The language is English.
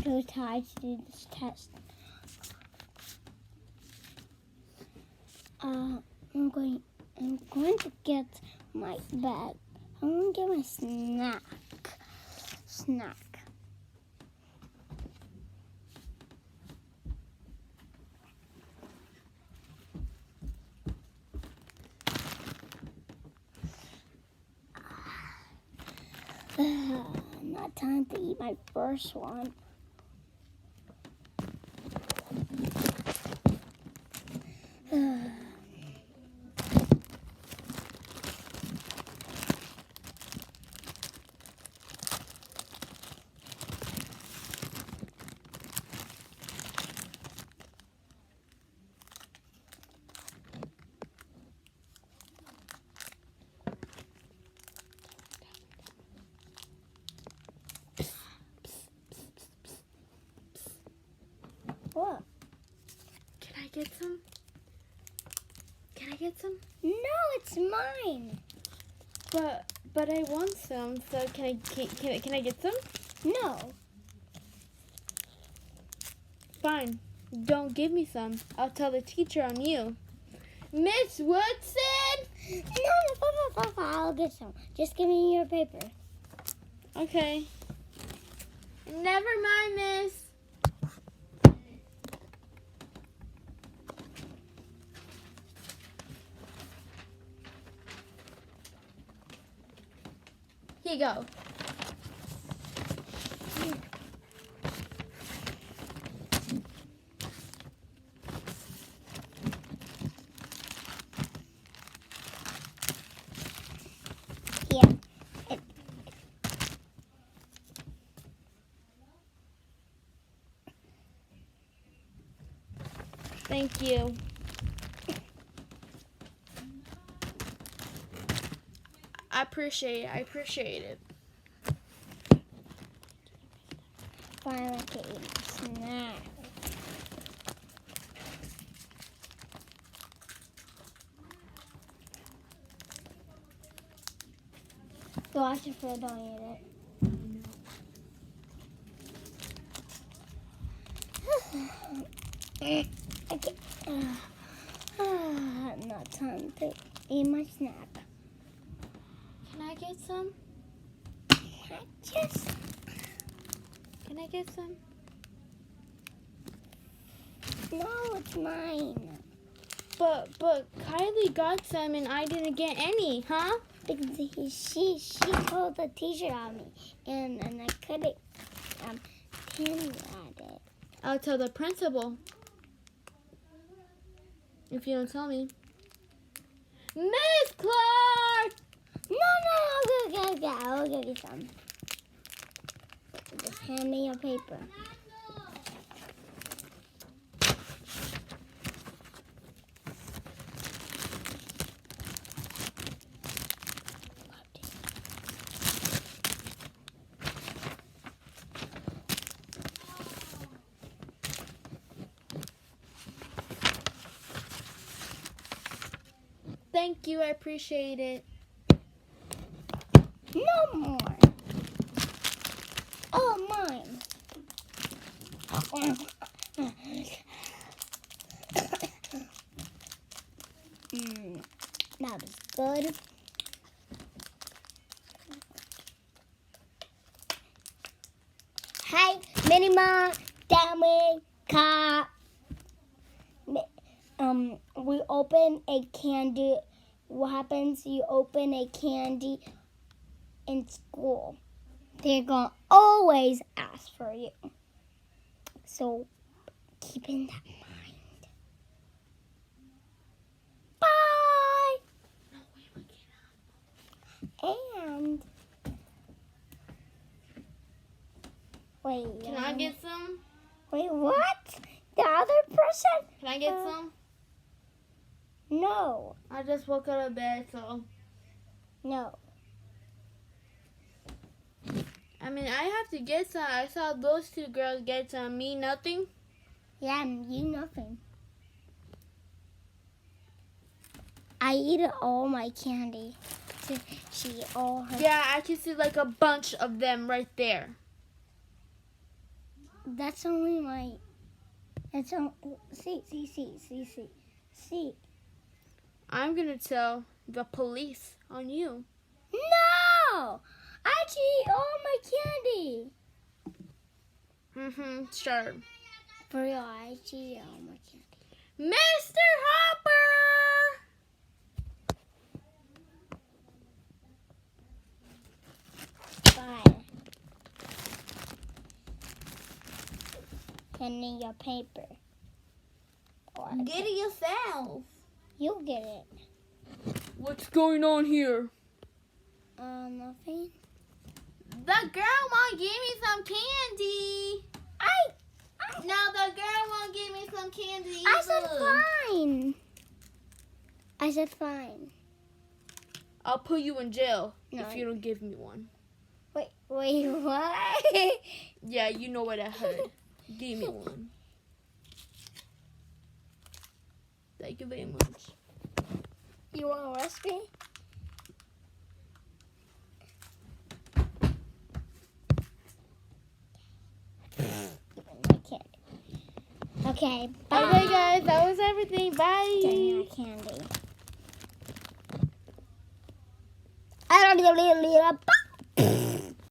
too tired to do this test. I'm going to get my bag. I'm going to get my snack. Not time to eat my first one. What? Can I get some? Can I get some? No, it's mine. But I want some. So can I get some? No. Fine. Don't give me some. I'll tell the teacher on you. Miss Woodson? No, I'll get some. Just give me your paper. Okay. Never mind, miss. Here you go. Here. Thank you. I appreciate it. Finally, I can eat my snack. Watch it for don't eat it. Okay. Not time to eat my snack. Can I get some? Just Can I get some? no, it's mine. But Kylie got some and I didn't get any, huh? Because she told the teacher on me, and I couldn't pin at it. I'll tell the principal. If you don't tell me. Miss Clark! No, I'll give you some. Just hand me your paper. Thank you, I appreciate it. No more. Oh, mine. That was good. Hi, Minima, Dammy, Ka. We open a candy. What happens? You open a candy in school. They're gonna always ask for you. So keep in that mind. Bye. And wait. Can I get some? Wait, what? The other person? Can I get some? No. I just woke out of bed, so. No. I mean, I have to get some. I saw those two girls get some. Me, nothing. Yeah, you nothing. I eat all my candy. She all her. Yeah, I can see like a bunch of them right there. That's only my. It's on. See. I'm gonna tell the police on you. No! I actually eat all my candy. Sure. For real, I actually eat all my candy. Mr. Hopper! Fire. Handing your paper. Or Get it yourself. you get it. What's going on here? Nothing. The girl won't give me some candy. No, the girl won't give me some candy. I said fine. I said fine. I'll put you in jail No, if you don't give me one. Wait, what? Yeah, you know what I heard. Give me one. Thank you very much. You want to arrest me? My candy. Okay, bye. Okay, guys, that was everything. Bye. Give me my candy. I don't need a little bye.